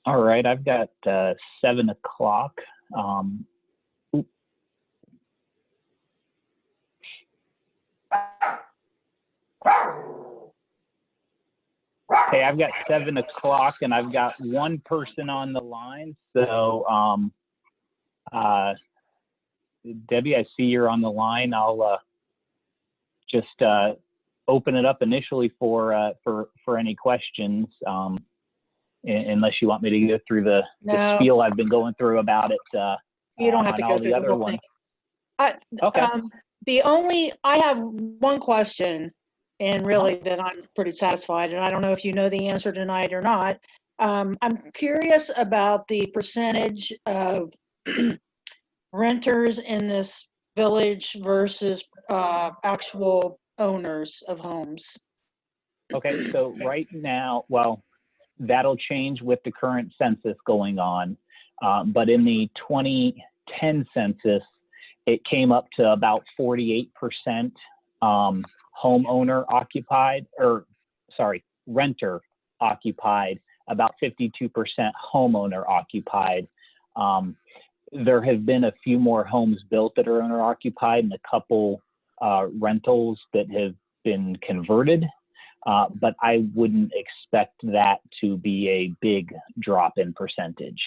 All right, I've got 7 o'clock. Um, okay, I've got 7 o'clock, and I've got one person on the line. So, Debbie, I see you're on the line. I'll just open it up initially for any questions. Unless you want me to go through the spiel I've been going through about it. You don't have to go through the whole thing. Okay. I have one question, and really then I'm pretty satisfied, and I don't know if you know the answer tonight or not. I'm curious about the percentage of renters in this village versus actual owners of homes. Okay, so right now, well, that'll change with the current census going on. But in the 2010 census, it came up to about 48% homeowner occupied, renter occupied, about 52% homeowner occupied. There have been a few more homes built that are owner occupied and a couple rentals that have been converted. But I wouldn't expect that to be a big drop in percentage.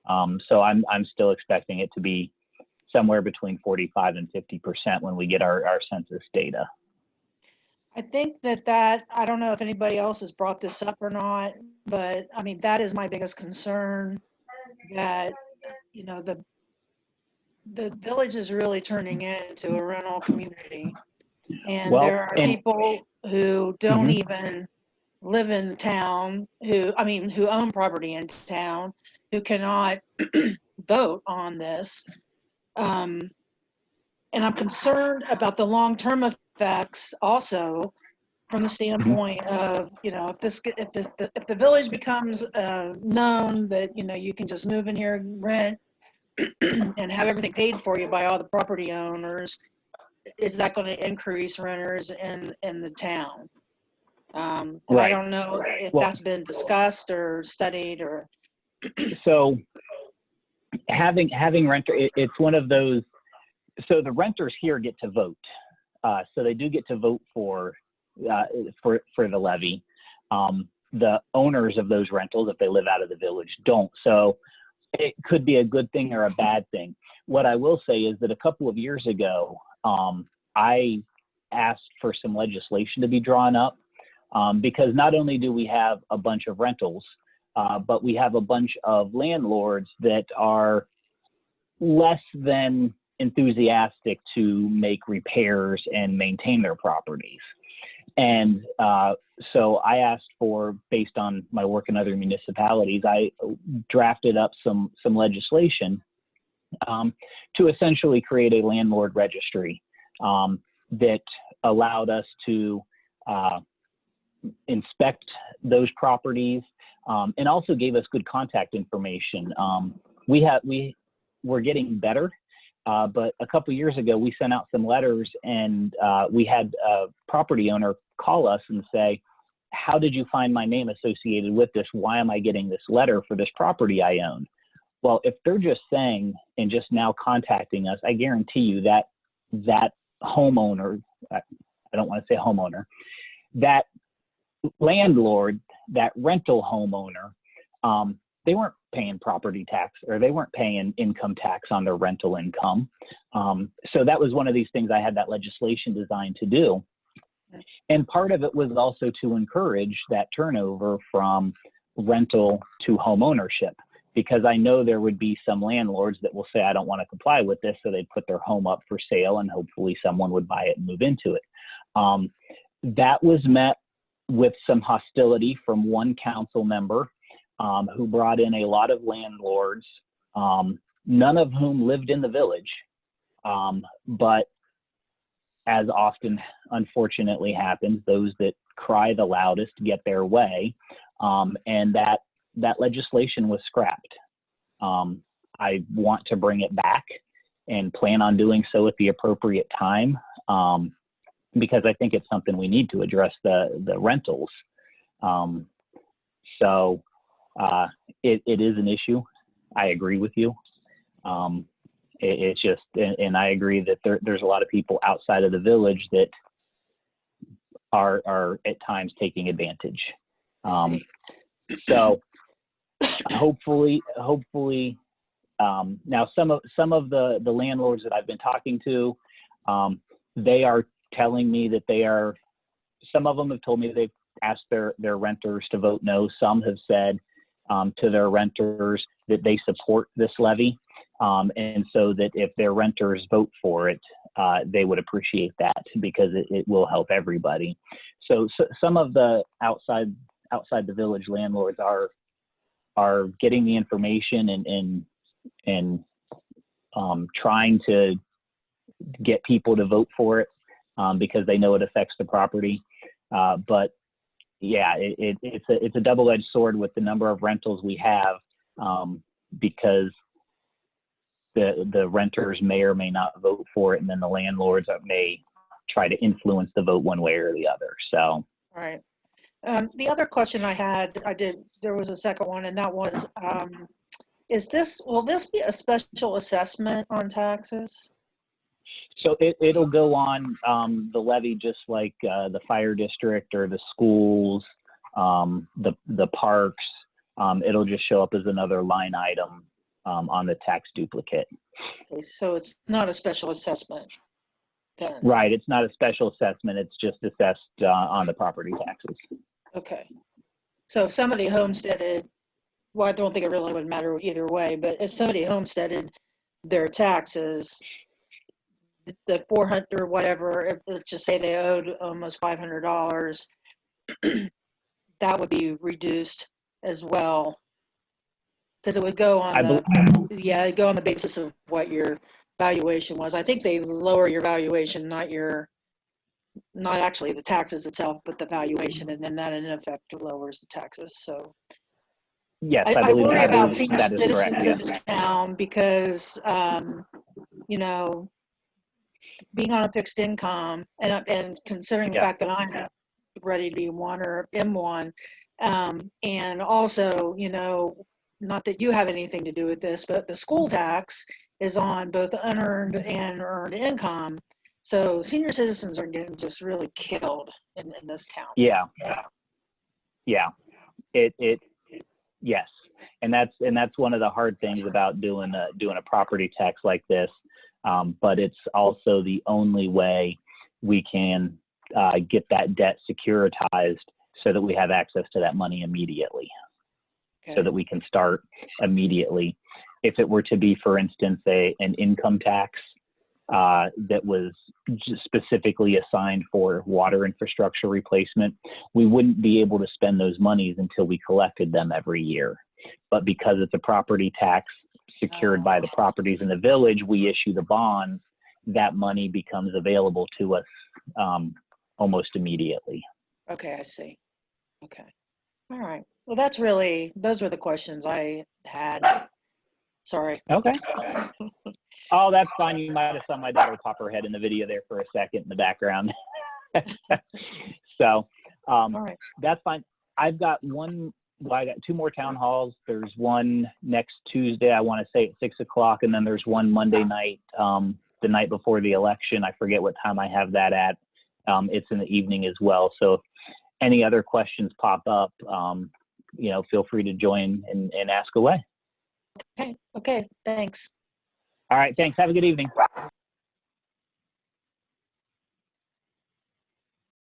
So I'm still expecting it to be somewhere between 45 and 50% when we get our census data. I think that I don't know if anybody else has brought this up or not, but I mean, that is my biggest concern, that, you know, the village is really turning into a rental community. And there are people who don't even live in town, who own property in town, who cannot vote on this. And I'm concerned about the long-term effects also, from the standpoint of, you know, if the village becomes known that, you know, you can just move in here and rent and have everything paid for you by all the property owners, is that going to increase renters in the town? Right. I don't know if that's been discussed or studied or. So having renter, it's one of those. So the renters here get to vote. So they do get to vote for the levy. The owners of those rentals, if they live out of the village, don't. So it could be a good thing or a bad thing. What I will say is that a couple of years ago, I asked for some legislation to be drawn up because not only do we have a bunch of rentals, but we have a bunch of landlords that are less than enthusiastic to make repairs and maintain their properties. And so I asked for, based on my work in other municipalities, I drafted up some legislation to essentially create a landlord registry that allowed us to inspect those properties and also gave us good contact information. We're getting better, but a couple years ago we sent out some letters, and we had a property owner call us and say, "How did you find my name associated with this? Why am I getting this letter for this property I own?" Well, if they're just saying and just now contacting us, I guarantee you that that homeowner, I don't want to say homeowner, that landlord, that rental homeowner, they weren't paying property tax, or they weren't paying income tax on their rental income. So that was one of these things I had that legislation designed to do. And part of it was also to encourage that turnover from rental to home ownership, because I know there would be some landlords that will say, "I don't want to comply with this." So they'd put their home up for sale, and hopefully someone would buy it and move into it. That was met with some hostility from one council member who brought in a lot of landlords, none of whom lived in the village, but as often unfortunately happens, those that cry the loudest get their way, and that legislation was scrapped. I want to bring it back and plan on doing so at the appropriate time, because I think it's something we need to address the rentals. So it is an issue. I agree with you. It's just, and I agree that there's a lot of people outside of the village that are at times taking advantage. So hopefully, now some of the landlords that I've been talking to, they are telling me that some of them have told me they've asked their renters to vote no. Some have said to their renters that they support this levy. And so that if their renters vote for it, they would appreciate that because it will help everybody. So some of the outside the village landlords are getting the information and trying to get people to vote for it because they know it affects the property. But yeah, it's a double-edged sword with the number of rentals we have because the renters may or may not vote for it, and then the landlords may try to influence the vote one way or the other. So, right. The other question I had, there was a second one, and that was, will this be a special assessment on taxes? So it'll go on the levy just like the fire district or the schools, the parks. It'll just show up as another line item on the tax duplicate. Okay, so it's not a special assessment then? Right, it's not a special assessment. It's just assessed on the property taxes. Okay. So if somebody homesteaded, well, I don't think it really would matter either way, but if somebody homesteaded their taxes, the 400 or whatever, let's just say they owed almost $500, that would be reduced as well. Because it would go on it'd go on the basis of what your valuation was. I think they lower your valuation, not actually the taxes itself, but the valuation, and then that in effect lowers the taxes. So yes, I worry about senior that is citizens correct, in this town because being on a fixed income and considering the fact that I'm ready to be one or M1, and also, not that you have anything to do with this, but the school tax is on both unearned and earned income. So senior citizens are getting just really killed in this town. Yeah. Yes. And that's one of the hard things about doing a property tax like this. But it's also the only way we can get that debt securitized so that we have access to that money immediately. Okay. So that we can start immediately. If it were to be, for instance, an income tax that was just specifically assigned for water infrastructure replacement, we wouldn't be able to spend those monies until we collected them every year. But because it's a property tax secured by the properties in the village, we issue the bonds, that money becomes available to us almost immediately. Okay, I see. Okay. All right. Well, those were the questions I had. Sorry. Okay. Oh, that's fine. You might have saw my daughter pop her head in the video there for a second in the background. So all right. That's fine. I got two more town halls. There's one next Tuesday, I want to say at 6 o'clock, and then there's one Monday night, the night before the election. I forget what time I have that at. It's in the evening as well. So if any other questions pop up, feel free to join and ask away. Okay. Thanks. All right. Thanks. Have a good evening.